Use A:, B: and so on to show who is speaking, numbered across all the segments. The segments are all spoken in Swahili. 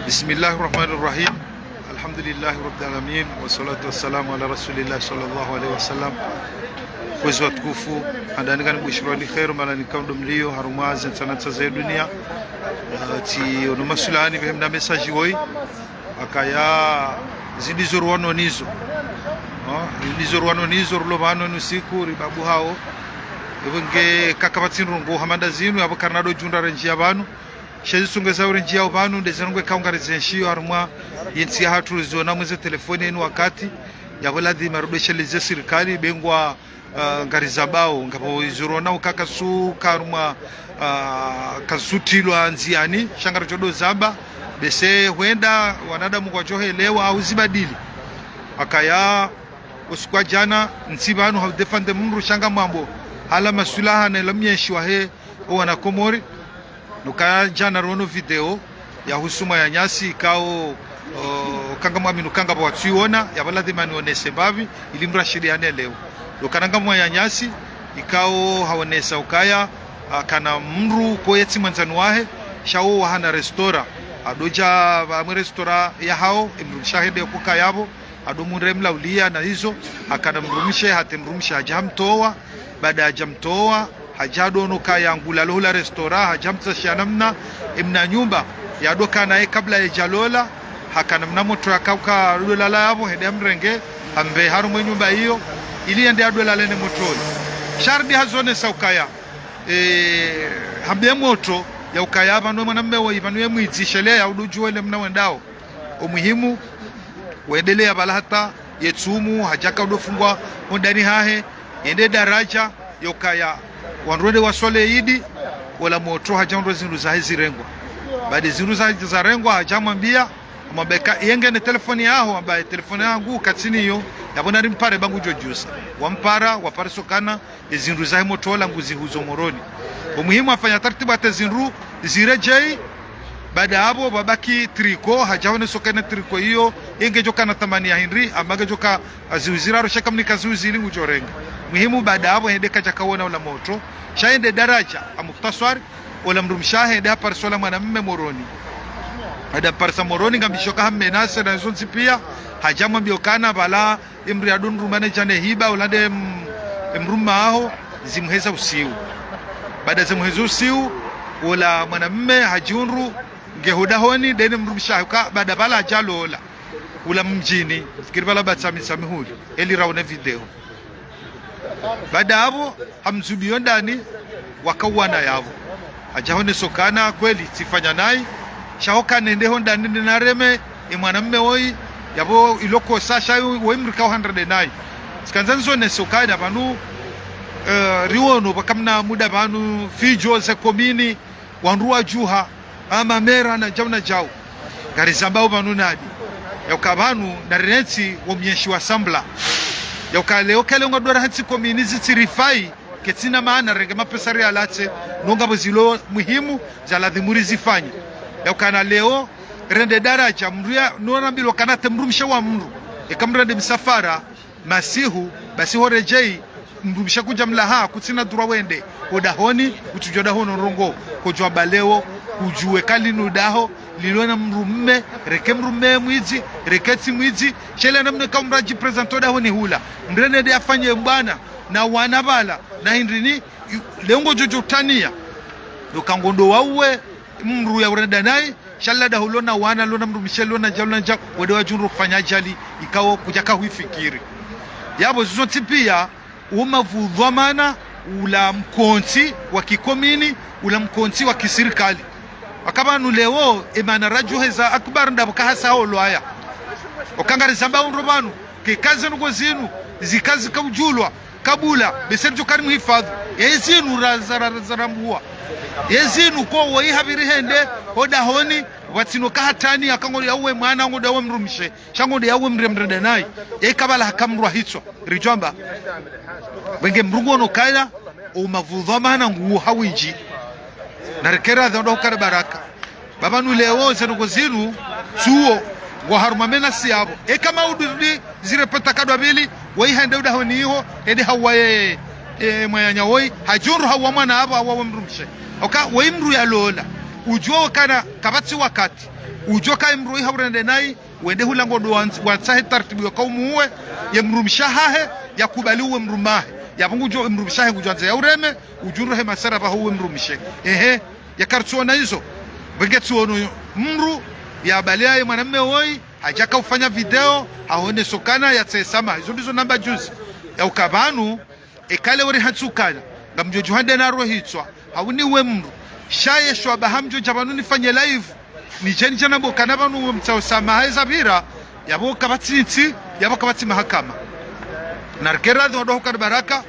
A: Bismillahirrahmanirrahim. Alhamdulillahi rabbil alamin wassalatu wassalamu ala rasulillah sallallahu alaihi wasallam. Kwezi watukufu andani kan bushirali khair malani kaundo mlio harumazi sanata za dunia ti ono masulani behemna message woi akaya zidizorwano nizo zidizorwano nizo rulovano nusiku ribabu hao evenge kakabatsinrongo hamanda zinu abo karnado junda renji abantu shezi sungeza urenji yao banu ndezanongwe kaungarizenshio harumwa yensi hatu zona mweze telefoni enu wakati yaboladi marudeshelize serikali bengwa ngarizabao ngapo izurona ukakasu karuma kasutilwa nziani shangara chodo zaba bese huenda wanadamu kwa johelewa au zibadili akaya usikwa jana nsibanu haudefande mundu shanga mambo hala masulaha na lamyeshwa he wana komori nukaya jana rono video ya husuma ya nyasi kao kanga mwaminu kanga bwatuiona yabaladi manionese babi ilimrashiriane leo lokananga mwa ya nyasi ikao haonesa ukaya kana mru koyetsi manzanu wahe shao wahana restora adoja ba restora ya hao imrushahede kuka yabo adomure mlaulia na hizo akana mrumishe hatemrumisha hajamtoa baada ya jamtoa hajadono kaya ngula lola restora hajamta shanamna imna nyumba yadoka nae kabla ya jalola hakana mnamoto yakauka lola yabo hede mrenge ambe harumo nyumba hiyo ili ende adwela lene motoni shardi hazone saukaya hambe moto ya ukaya bano mwanamme wa ibanu yemwitsishele ya udujuwe le mna wendao umuhimu wendelea balahata yetsumu hajaka udofungwa ndani hahe ende daraja ya ukaya wanrode wasole idi wala moto hajamro zindu za hizirengwa baada zindu za rengwa hajamwambia mabeka yenge ne telefoni yao ambaye telefoni yangu katsini hiyo yabona rimpare bangu jojusa wampara waparisokana ezindu za motola nguzi huzo moroni umuhimu afanya taratibu atezindu zirejei baada hapo babaki triko hajaone sokana triko hiyo yenge joka na thamani ya Henry ambaga joka aziuziraro shakamni kazuzi ujorenga muhimu baada hapo hende kaja kaona wala moto shaende daraja amuktaswari wala mrumshahe hende hapa sola mwanamume moroni ada parsa moroni ngambishoka hamme nase na zonzi pia hajama biokana bala imri adun rumane jane hiba ulande mruma aho zimheza usiu baada zimheza usiu wala mwanamume hajunru ngehudahoni deni mrumshahuka baada bala jalola ula mjini fikiri bala batsami samihuli eli rauna video baada hapo hamzudio ndani wakawana yavo hajahone sokana kweli sifanya nai shahoka nende honda nende nareme mwanamume woi yabo iloko sasha wemrika 109 sikanzanzo ne sokana banu riwono bakamna muda banu fijo za komini wanrua juha ama mera na jamna jao garizambao banu nadi yakabanu na rensi womyeshi wa sambla yakaleo kale ngodora hatsi komini zitirifai ketina maana renge mapesari alate nonga bozilo muhimu za ladhimuri zifanye yakana leo rende daraja mruya nona mbilo kanate mrumisha wa mru ekamrende msafara masihu basi horejei mrumisha kuja mlaha kutsina dura wende odahoni utujoda hono rongo kujwa baleo ujue kali nudaho lilona mrumme reke mrumme mwizi reketi mwizi shele namne kamraji presento da honi hula mrene de afanye mbana na wanabala na hindrini lengo jojo tania dokangondo wawe mru ya urenda nai shalla da hulona wana lona mru michelona jalona ja wede wajunru kufanya jali ikawo kujaka huifikiri yabo zote pia umavudhamana ula mkonti wa kikomini ula mkonti wa kisirikali akabanu leo emana rajuheza akbar ndabuka hasa holo haya okangari samba unrobanu ke kazi nugo zinu zikazi kabujulwa kabula beserjo karimu hifadhi yezinu razaramuwa yezinu ko woyi habiri hende hoda honi watino kahatani akangori yawe mwana ngoda wa mrumishe shangode yawe mremrede nayi ekabala hakamrwa hitso rijomba wenge mrungono kaila o mavudhamana ngu hawiji narekera dhondo kare baraka babanu leo zenugo zinu suo wa harumamena siabo kama ududi zire peta kadwa bili woyi hende uda honi ho ede hawaye mwanya woi hajunru hawa mwana aba hawa mrumshe oka woi mru ya lola ujo kana kabatsi wakati ujo kai mru haurende nai wende hulango do wansahe tartibu kwa umuwe ya mrumshahe ya kubaliwe mrumahe ya bungu jo mrumshahe kujanza ya ureme ujunru he masara ba huwe mrumshe ya kartuona hizo wengetsuono mru ya balia mwanamume woi hajaka ufanya video haone sokana ya tsesama hizo ndizo namba juzi ya ukabanu ekale wori hatsukana ngamjo juhande na rohitswa hawuni we mru shaye shwa bahamjo jabanu nifanye live ni jeni jana bokana banu mtsao samaha zabira yabo kabatsinti yabo kabatsi mahakama narkera do baraka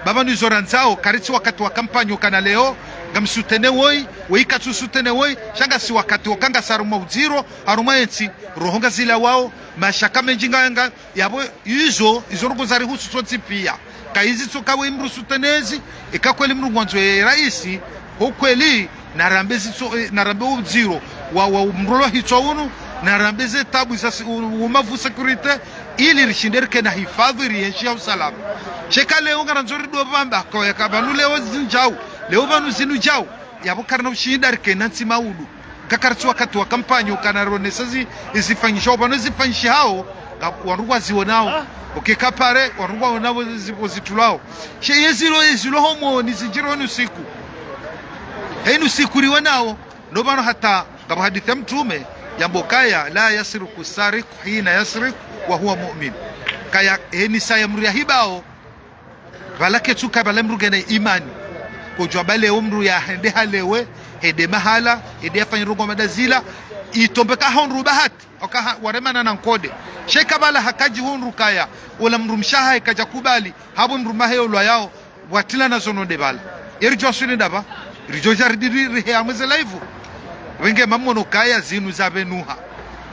A: baba ni zoranzao karitsi wakati wa kampanyo kana leo ngamsutene woi weikatsu sutene woi shanga si wakati wakanga saruma uziro haruma ensi rohonga zila wao mashaka menjinga yanga yabo izo rogo zari husu sonti pia kaizi tsoka we mru sutenezi ekakweli mru mwanzo raisi hokweli narambezi narambe uziro wa mrolo hitso unu narambeze tabu sasa umavu security ili rishinderke na hifadhi rienshi ya usalama sheka leo ngaranzori do bamba kwa yakabanu leo zinjau leo banu zinu jau yabo karna ushindarke nansi maudu kakartsu wakati wa kampanyo kana ronesazi izifanyisha banu zifanyishi hao warugwa zionao ukikapare warugwa onabo zipozitulao she yezilo homo nizijiro nusiku heinu sikuri wanao ndo bano hata kama hadithi mtume jambo kaya la yasriku sariku hina yasriku wa huwa mu'min kaya heni saya mru ya hibao balake tuka balemru na imani kujwa bale umru ya hende halewe hede mahala hede afanye rogo madazila itombeka honru bahati oka waremana na nkode sheka bala hakaji honru kaya wala mru mshaha ikaja kubali habo mru maheyolwa yao watila na zono de bala erjo swini daba rijo jardiri he ameze live wenge mamono kaya zinu zabenuha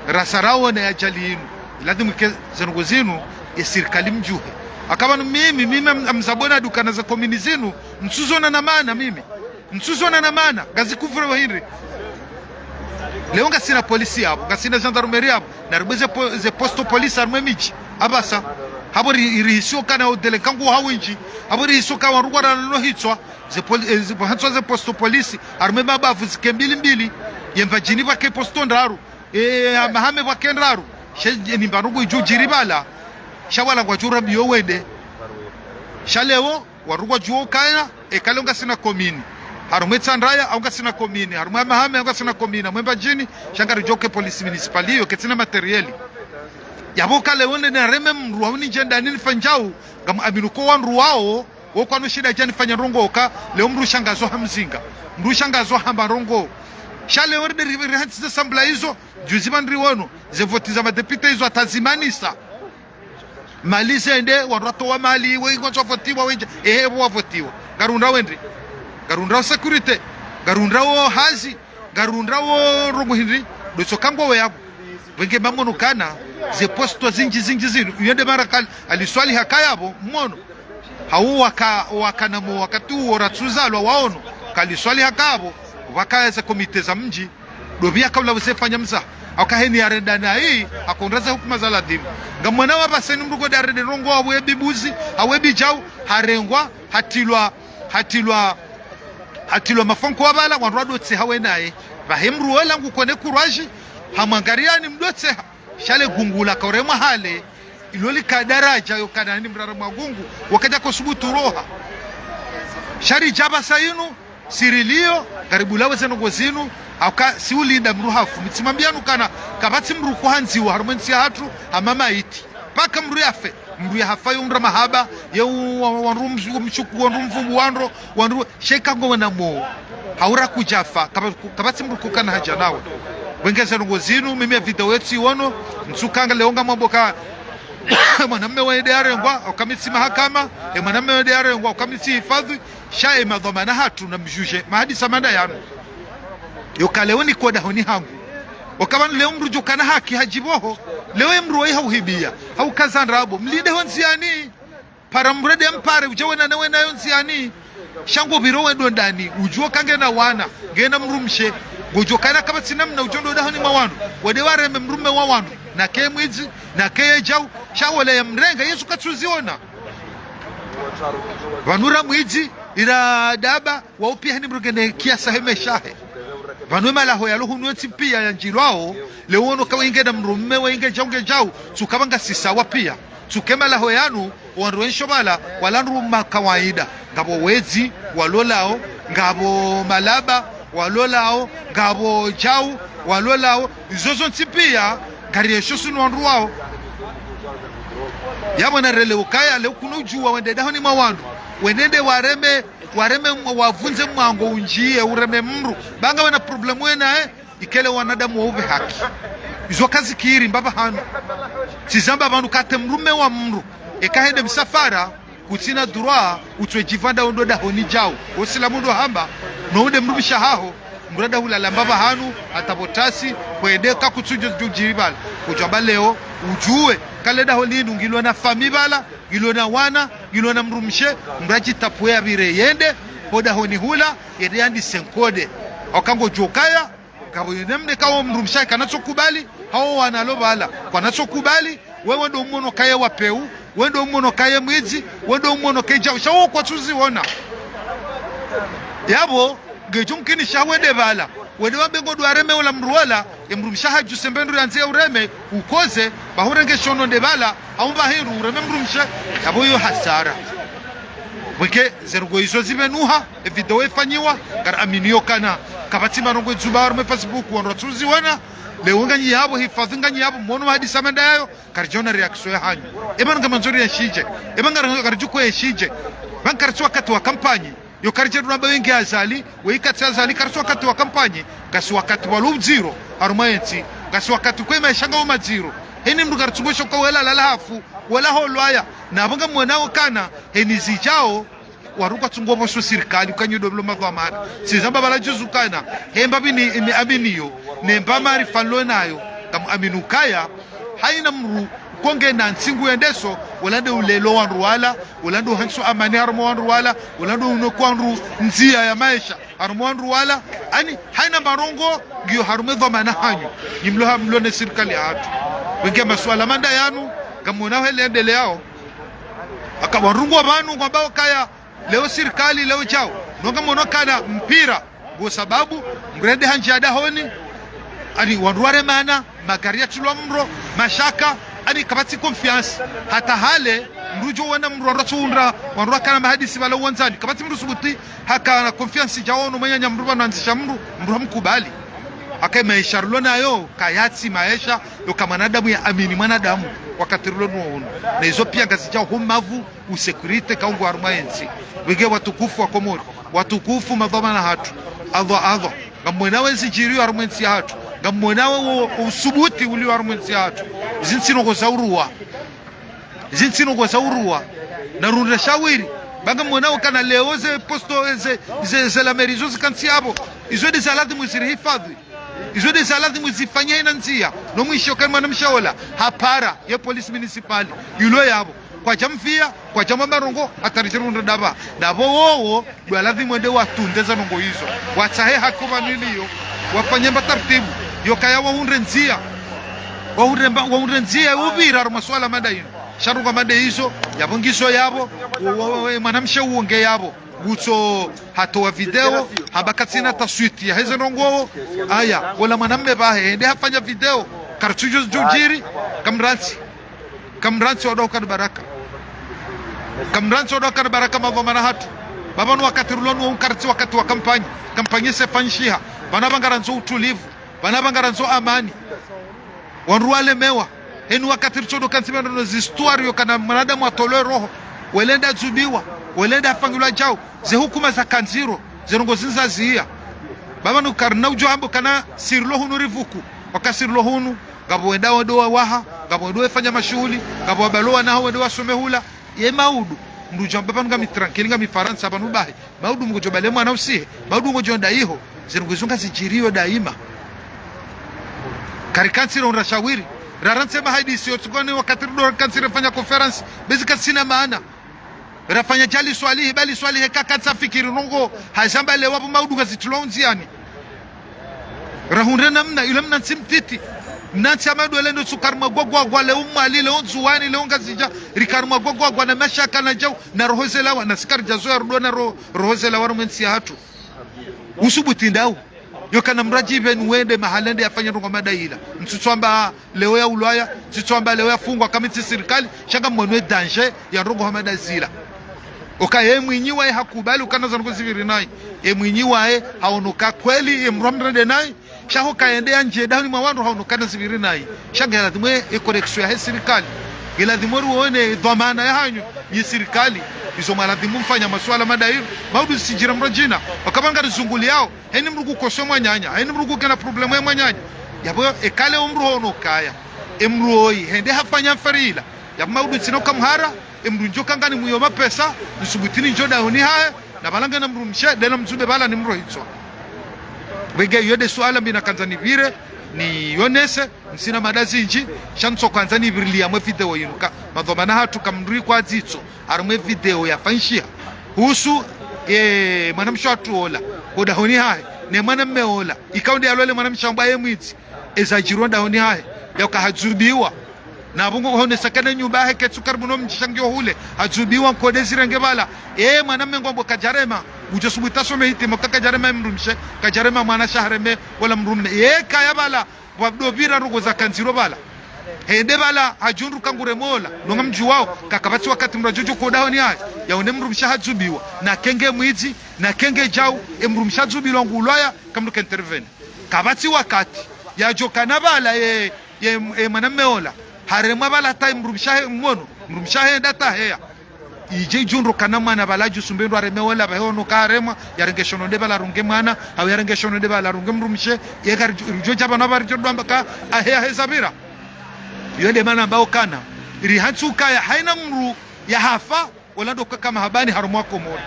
A: rasarao na ajali inu lazima ke zango zinu ya serikali mjuhe akabanu mimi amzabona dukana za komini zinu msuzona na maana mimi msuzona na maana gazi kufura wa hiri leo ngasina polisi hapo ngasina gendarmerie hapo na rubeze ze posto police arme michi abasa habo rihisho kana odele kangu hawinji habo rihisho ka warugwa no hitswa ze posto police arme mabavu zikembili mbili yemba jini bake posto ndaru mahame bake ndaru she ni barugo jujiribala shawala kwa jura biyo wende shaleo warugwa juo kana ekalonga sina komini harumetsa ndraya au ngasina komini haruma mahame au ngasina komini mwemba jini shangari joke police municipalio ketina materiali yaboka leone na reme mruwa ni jenda nini fanjau kama abinuko wanru wao woko no shida jani fanya rongo oka leo mru shangazo hamzinga mru shangazo hamba rongo shale worde rihansi za sambla hizo juziman riwono ze voti za madepite hizo atazimanisa mali sende warato wa mali we ngonzo votiwa wenje wavotiwa garunda wende garunda security garunda wo hazi garunda wo rongo hindi doso kango we yabo wenge mamono kana ze posto zinji zinu yende marakali aliswali hakayabo mmono hau wakana mo wakati uratuzalwa waono kaliswali hakabo wakaza komite za mji dobia kabla usefanya mza akaheni arenda na hii akondraza hukuma za ladimu ngamwana wapa seni mrugo darede rongo awebi buzi awebi jau harengwa hatilwa mafonko wabala wanrado tse hawe naye bahemru wala ngukone kurwaji hamangariani mdotse shale gungula korema hale iloli kadaraja yokana ni mrara magungu wakaja kusubutu roha shari jaba sayinu sirilio karibu lawe zeno zinu aka siulinda mruhafu mitsimambianu kana kabati mru kuhanzi wa harmonsi hatu hamama iti paka mru yafe mru yahafa yumra mahaba yeu wanru mshuku wanru mfumu wanru sheka ngona mo haura kujafa kabati mru kukana haja nawe wengeza zinu mimi ya video yetu iwono msukanga leonga maboka mwanamume wa idara ngwa ukamisi mahakama mwanamume wa idara ngwa ukamisi hifadhi shae madhamana hatu na mjuje mahadi samanda yanu yokalewoni koda honi hangu wakabanu leo mrujo kana haki hajiboho leo mru wai hauhibia hau kazanrabo mlinde honsiani para mrede mpare ujawena nawe nayo nsiani shango birowe ndani ujuo kange na wana ngena mrumshe gojo kana kama sinamna ujondo dahoni mawanu wade ware mrume wawanu na ke mwizi na ke jau shawole ya mrenga yesu katsuziona vanura mwiji ira daba waupia hani mrugene kiasa heme shahe vanwe malaho ya luhu nuensi pia ya njilwao leono kawa inge na mrumme wa inge jaunge jau tukabanga sisawa pia tukema laho yanu wanruensho mala walanru makawaida ngabo wezi walolao ngabo malaba walolao ngabo jau walolao izozo ntipia kariesho sunu wanruwao yabo na rele ukaya leo kunujua wende dahoni mawandu wenende wareme wavunze mwango unjie ureme mru banga wana problemu wena ikele wanadamu wauve haki izo kazi kiri mbaba hanu tizamba abantu kate mrume wa mru ekahende msafara kutina droit utwe jivanda ondo dahoni jao osila mundo hamba no unde mrubisha haho murada hulala mbaba hanu atabotasi kwendeka kutujo jujibala kujamba leo ujue kale dahoni ngilo na famibala ngilo na wana ngilo na mrumshe mraji tapwe abire yende hoda honi hula yende andi senkode okango jokaya kabo yenemne kawo mrumsha kanachokubali hao wanalobala kanachokubali wewe ndo umono kaya wapeu wewe ndo umono kaya mwiji wewe ndo umono keja shawo kwa tuziona yabo gejumkini shawede bala wede wabengo dwareme wala mruwala emrumsha haju sembendu yanze ureme ukoze bahurenge shono ndebala aumba hiru ureme mrumsha yabo yo hasara weke zerugo izo zimenuha video efanyiwa kar aminio kana kabati marongo zubar me Facebook wonro tuziona leunga nyabo hifadhinga nyabo mono hadi samenda yayo karjona reaction ya hanyu ebanga manzuri ya shije ebanga karjuko ya shije bankartu wakati wa kampanye yo karje runa wengi azali weikati azali kartu wakati wa kampanye kasi wakati wa luziro arumayensi kasi wakati kwa maishanga wa maziro heni mndu kartungosho kwa wala lalafu wala holwaya na abanga mwanao kana heni zijao waruka tungobo so serikali kanyido blo mavamara sizamba balajuzukana hemba bini aminiyo nemba mari fanlo nayo kam aminukaya haina mru konge na nsingu endeso walande ulelo wanru wala walande hanso amani harmo wanru wala walande unokwanru nzia ya maisha harmo wanru wala ani haina marongo giyo harume dhamana hanyu nimlo hamlo ne serikali hatu wenge maswala manda yanu kamona hele endele yao akawarungu abantu kwamba kaya leo serikali leo chao nonga monokana mpira kwa sababu mgrede hanja dahoni ani wanruare mana makaria tulwa mro mashaka ani kabati confiance hata hale mrujo wana mrora tundra wanruaka kana mahadisi bala wanzani kabati mrusubuti haka na confiance jao no manya mruba nanzisha mru mkubali akai maisha rulona yo kayati maisha yo kama nadamu ya amini mwanadamu wakati rulono ono na hizo pia gazi jao humavu usecurity kaungu arumayensi wige watukufu wa Komoro watukufu madhamana hatu adha ngamwenawe nzijirio arumensi hatu ngamwenawe usubuti uli arumensi hatu zintsino go zaurua na runda shawiri banga mwenawe kana leoze posto ze la merizo zikansiabo izo de salati mwisiri hifadhi izo de salati mwisifanyia inanzia no mwisho kama mshaola hapara ya polisi municipali yulo yabo kwa jamfia kwa jama marongo atarichirunda dabo wowo dwalathi mwende watundeza nongo hizo watahe hakuma niliyo wafanyemba taratibu yokaya waunrenzia ubira rumaswala madaino sharuka made hizo yabongiso yabo mwanamshe uonge yabo guto hatoa video habakatina taswiti ya hizo nongo aya wala mwanamme bahe ende hafanya video kartujo jujiri kamransi wadoka baraka kamransi wadoka baraka mavomana hatu babanu wakati rulonu unkarti wakati wa kampanye sefanshiha banabangaranzo utulivu banabangaranzo amani wanruale mewa henu wakati richodo kansimendo no zistuario kana mwanadamu atole roho welenda zubiwa welenda afangilwa jao ze hukuma za kanziro zerongo zinza zia babanu karna ujo ambo kana sirlo hunu rivuku wakasirlo hunu gabo wenda wadoa waha gabo wendo fanya mashughuli gabo wabaloa na wendo wasome hula ye maudu ndujamba panu ngami tranquille ngami faransa panu bahi maudu mgojo bale mwana usihe maudu ngojo ndaiho zirunguzunga zijirio daima karikansi ronra shawiri raranse mahadi sio tukone wakati ndo kansi rafanya conference bezika sina maana rafanya jali swali bali swali heka kansa fikiri nongo hajamba lewa maudu ngazitulonzi yani rahunre namna ile mna simtiti nanti amadu ele ndo sukarma gwagwa le umali le onzuwani le ongazija rikarma gwagwa na mashaka na jau na rohozela wa na sikar jazo ya rudo na rohozela wa rumensi hatu usubuti ndau yokana mrajibe nwende mahalende yafanya rongo madaila mtutswamba leo ya ulaya mtutswamba leo ya fungwa kamiti serikali shanga mwanwe danger ya rongo hamada zila oka ye mwinyiwa hakubali ukanaza ngoziviri nai ye mwinyiwa haonoka kweli ye mromrende nai shaho kaendea nje dani mwandu haonokana ziviri nai shanga lazimwe connection ya serikali lazimwe ruone dhamana ya hanyu ni serikali izo maladhimu mfanya masuala madairu maudu sijira mrojina wakabanga rizunguli yao heni mrugu kosho mwanyanya heni mrugu kena problemu ya mwanyanya yabo ekale umru hono kaya emruoi hende hafanya farila yabo maudu sinoka mhara emru njoka ngani muyoma pesa nisubutini njoda honi haya na balanga na mru mshe dena mzube bala ni mro hitso wege yode suala mbina kanzani vire ni yonese msina madazi nji shanso kanzani virili mwe video yinuka madhomana hatu kamnduri kwa zitso arumwe video ya fanshia husu mwanamsha atuola koda honi hai ne mwanamme ola ikaundi alole mwanamsha mbaye mwiti ezajironda honi hai yaka hazubiwa na bungo hone sakana nyumba yake tukarbuno mchangio hule hazubiwa kodezi rangebala mwanamme ngombo kajarema ujosubutasho mehiti mokaka jarema mrumshe kajarema mwana shahreme wala mrumme kaya bala wabdobira rugo za kanziro bala hende bala hajundu kangure mola nonga mji wao kakabati wakati mrajojo kodaho ni haya yaone mrumsha hazubiwa na kenge mwizi na kenge jau mrumsha zubilwa ngulwaya kamduka intervene kabati wakati yajokana bala mwanamme ola harema bala ta mrumsha mmono mrumsha henda ta heya ije junro kana mwana balaju sumbendo aremeola bahono karema yarengeshono de bala runge mwana au yarengeshono de bala runge mrumshe yegar joja bana bar jodwa mbaka ahya hezabira yonde mana ambao kana rihatsuka ya haina mru ya hafa wala ndo kama habani harumwa komoro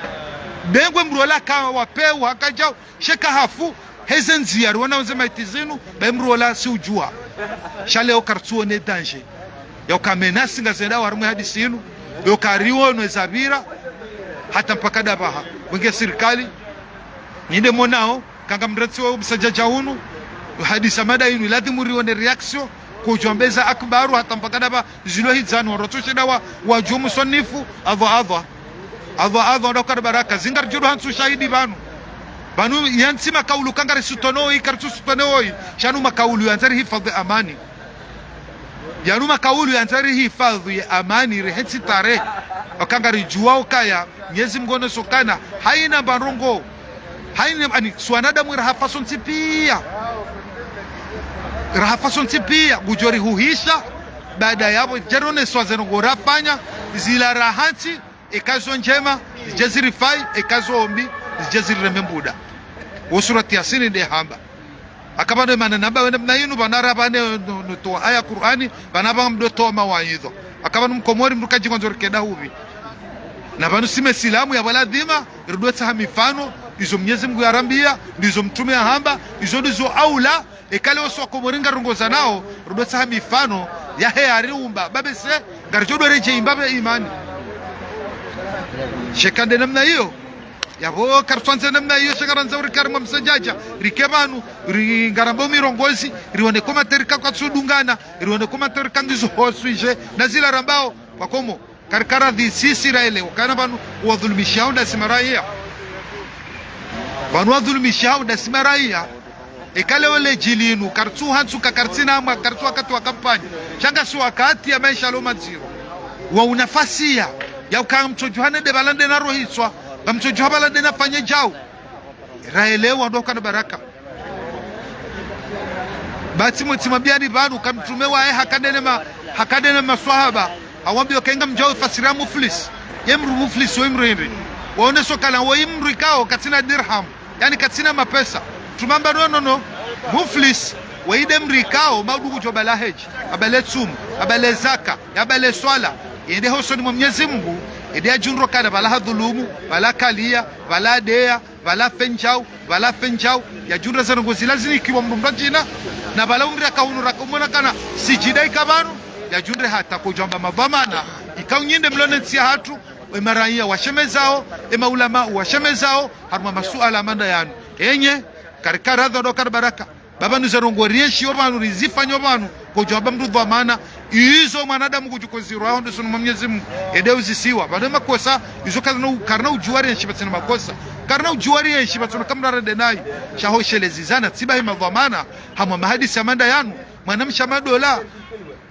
A: bengwe mru wala kama wapeu hakajao sheka hafu hezenzi yari wana unzema itizinu ba mru wala si ujua shale okartuo ne danger ya ukamenasi ngazenda harumwa hadisinu yokariwo no zabira hata mpaka dabaha wenge serikali nyinde monao kanga mratsi wa msajaja hunu hadisa mada yinu lazima rione reaction kujombeza akbaru hata mpaka daba zilo hizano rotoshe dawa wajumu sonifu adha ndokar baraka zingar juru hansu shahidi banu yansi makaulu kanga risutono ikartu sutono shanu makaulu yanzari hifadhi amani yanuma kaulu yanzari hifadhi ya amani rehensi tare wakangari juwao kaya nyezi mgono sokana haina barongo haina ani suanada mu rahafason tipia gujori huhisha baada yabo jerone swazeno gorapanya zila rahanti ekazo njema jaziri fai ekazo ombi jaziri remembuda usurati yasini de hamba akabane mananaba wena mnayinu banara bane to aya Qur'ani banaba mdo to mawaidho akabane mkomori mrukaji ngonzori keda hubi na banu sime silamu ya baladhima irudweta mifano izo Mwenyezi Mungu yarambia ndizo mtume ahamba izo ndizo aula ekale oso komoringa rungoza nao irudweta mifano ya heariumba babese garjodo reje imbabe imani shekande namna hiyo yabo kartwanze namna hiyo shakaranza urikarma msajaja rikebanu ringarambo mirongozi rione koma terika kwa tsudungana rione koma terika ndizo hosuje na zila rambao pakomo karkara di Israeli ukana banu wadhulumishao da simaraia banu wadhulumishao da simaraia ekale wale jilinu kartu hansu kakartina ama kartu wakati wa kampanya shanga si wakati ya maisha loma zero wa unafasia ya ukamtojuhane de balande na rohiswa kamtojo habala dena fanye jao raelewa ndoka na baraka bati mtimabiani banu kamtumewa hakadena maswahaba awambio kainga mjao fasira muflis yemru muflis wemrende waone sokala waimru ikao katina dirham yani katina mapesa tumamba no muflis waide mrikao maudugu jobala heji abale tsumu abale zaka abale swala yende hosoni Mwenyezi Mungu ede ajunro kada bala hadhulumu bala kalia bala dea bala fenjau ya junra zana ngozila zini kiwa mrumrajina na bala umri akaunu rakumona kana sijidai kabanu ya junre hata kujamba mavamana ikaunyinde mlonetsia hatu emaraia washemezao emaulama washemezao haruma masuala amanda yanu enye karikara dho dokar baraka baba nuzarongoreshi obanu rizifanyo banu kujaba mtu dhamana izo mwanadamu kujukoziro aho ndo sunu Mwenyezi Mungu ede uzisiwa bado makosa izo karna ujuari nshibatsina makosa karna ujuari nshibatsina kamrara denai shaho shelezizana tsibahi madhamana hamwa mahadisi amanda yanu mwanamsha madola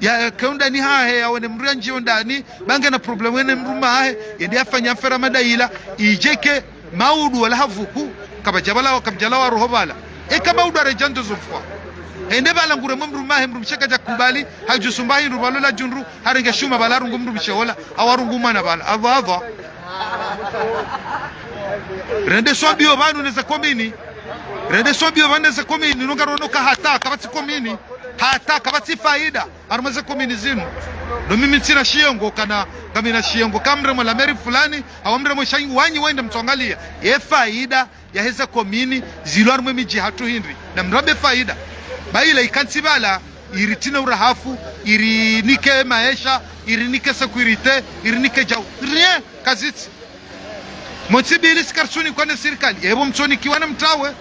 A: ya kaunda ni hahe awone mranji ondani bange na problem wene mruma hahe ende afanya fera madaila ijeke maudu wala havuku kabajabala wakabjala roho bala kama udare janto zofwa ende bala ngure mruma hahe mrumshaka jakubali hajusumbahi rubalola junru haringa shuma bala rungu mrumshola awarungu mana bala adha rende swabio banu neza komini rende swabio banu neza komini nungaronoka hata kabati komini hata kabati faida armaze komini zinu no mimi sina shiongo kana kamina shiongo kamre mo la meri fulani awamre mo shangi wanyi wende mtongalia ye faida ya heza komini zilwar mo miji hatu hindri na mrabe faida baila ikansibala iritina urahafu irinike maisha irinike security irinike jau rien kaziti motibili skarsuni kwa serikali yebo mtoni kiwana mtawe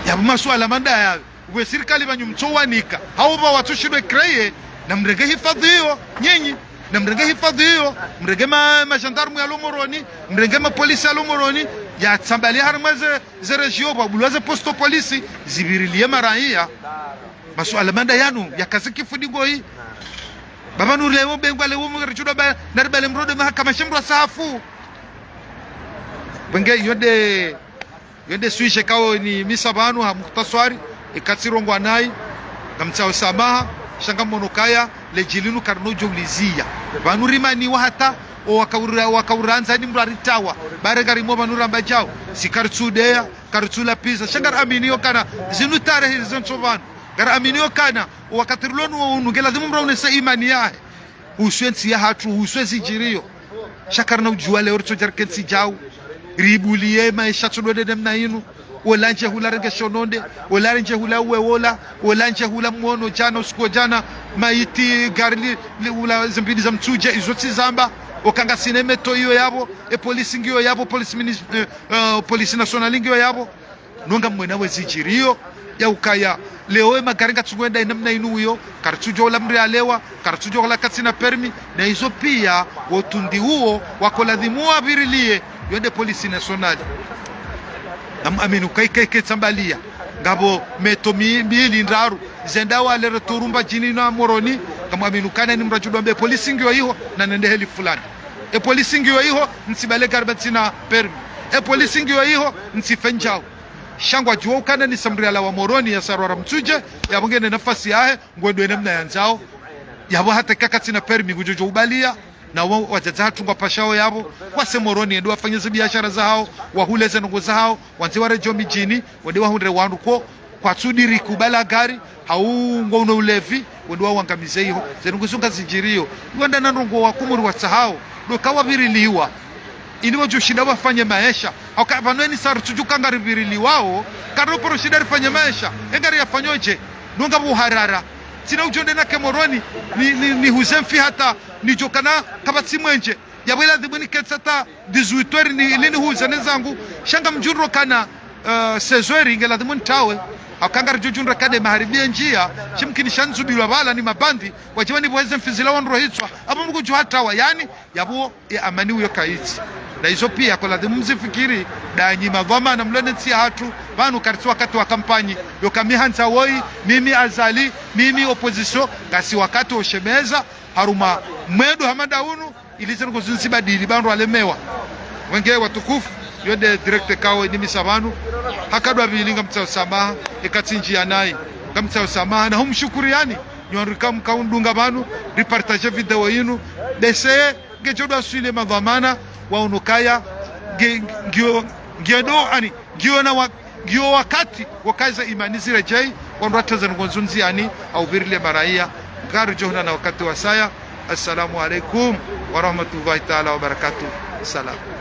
A: yabo maswala mandaya we serikali banyu mtowanika hauba watu shidwe kreye na mrege hifadhiyo nyinyi na mrege hifadhiyo mrege majandarmu ya Lomoroni mrege polisi ya Lomoroni ya tsambali harmaze zerejio babulaze posto polisi zibirilie maraia maswala manda yanu yakaziki fudigo hii baba nurewo bengwa lewo mrichudo ba narbale mrode mahakama shimro safu benge yode suishe kao ni misabanu ha muktaswari ikatsirongwa nai ngamtsao samaha shanga monokaya lejilinu karnojo ulizia banurimani wahata o wakauranza ni mraritawa bare mo banuramba jao sikartsudea kartsula pizza shanga aminio kana zinu tarehe zonsovan gara aminio kana wakatirlonu unugela dhimumraune sa imani yahe uswensi ya hatu uswensi jirio shakarna ujuale orto jarkensi jao ribuliye maisha tudode demna inu olanje hula rege shononde olanje hula uwewola olanje hula mwono jana usiku jana maiti garli ula zimbili za mtuje izoti zamba okanga sineme to iyo yabo polisi ngiyo yabo polisi nationali ngiyo yabo nonga mwena wezijirio ya ukaya leo magaringa tsugwenda namna inu uyo kartujo la mri alewa kartujo la katsina permi na hizo pia wotundi huo wakoladhimua birilie yode polisi nationali aminu kai tsambalia ngabo meto mbili ndaru zenda wale returumba jini na Moroni kama aminu kana ni mrajudo mbe polisi ngiyo hiyo na nende heli fulani polisi ngiyo hiyo nsibale garbatina permi polisi ngiyo hiyo nsifenjao shangwa juo kana ni samri ala wa Moroni ya sarwara mtuje yabongene nafasi yahe ngwendo namna yanzao yabo hata kakatina permi gujojo ubalia na wajaza hatunga pashao yabo kwa Moroni ndo wafanyeze biashara zao wahuleze ngo zao wanze warejo mijini wende wahundre wandu kwa tsudiri kubala gari haungo uno ulevi wende wangamize hiyo zenunguzunga zinjirio wenda nanongo wakumuri wasahao ndo kawabiriliwa ili wajoshinda wafanye maisha akabanweni saru tujukanga ribiriliwao karo poro shida rifanye maisha engari yafanyoje nonga buharara tina ujonde na Moroni ni huzemfi hata ni jokana kabati mwenje yabwela dhibuni ketsata 18 ni lini huzane zangu shanga mjuro kana sezweri ngela dhibuni tawe akangara jujunra kade maharibia njia chimkini shanzubilwa bala ni mabandi wajibani bweze mfizila wanro hitswa abo mkuju hatawa yani yabo ya amani uyo kaiti na hizo pia kwa ladhimu mzifikiri danyi madhama na mlonetsi hatu banu karti wakati wa kampanyi yokamihanza woi mimi azali mimi opposition kasi wakati oshemeza haruma mwedu hamada unu ilize ngo zinzibadili bandu alemewa wenge watukufu yode direct kawe ni misabanu hakadwa bilinga mtsao samaha ikatsinji yanai ngamtsao samaha na humshukuriani nyorika mkaundunga banu repartage video yinu dese gejodo asile madhamana waunukaya ngiodo ani ngio wakati wakaza imani zile jai wanrataza ngonzunzi ani au virile maraia garu johna na wakati wa saya. Assalamu alaikum warahmatullahi taala wabarakatuh. Salam.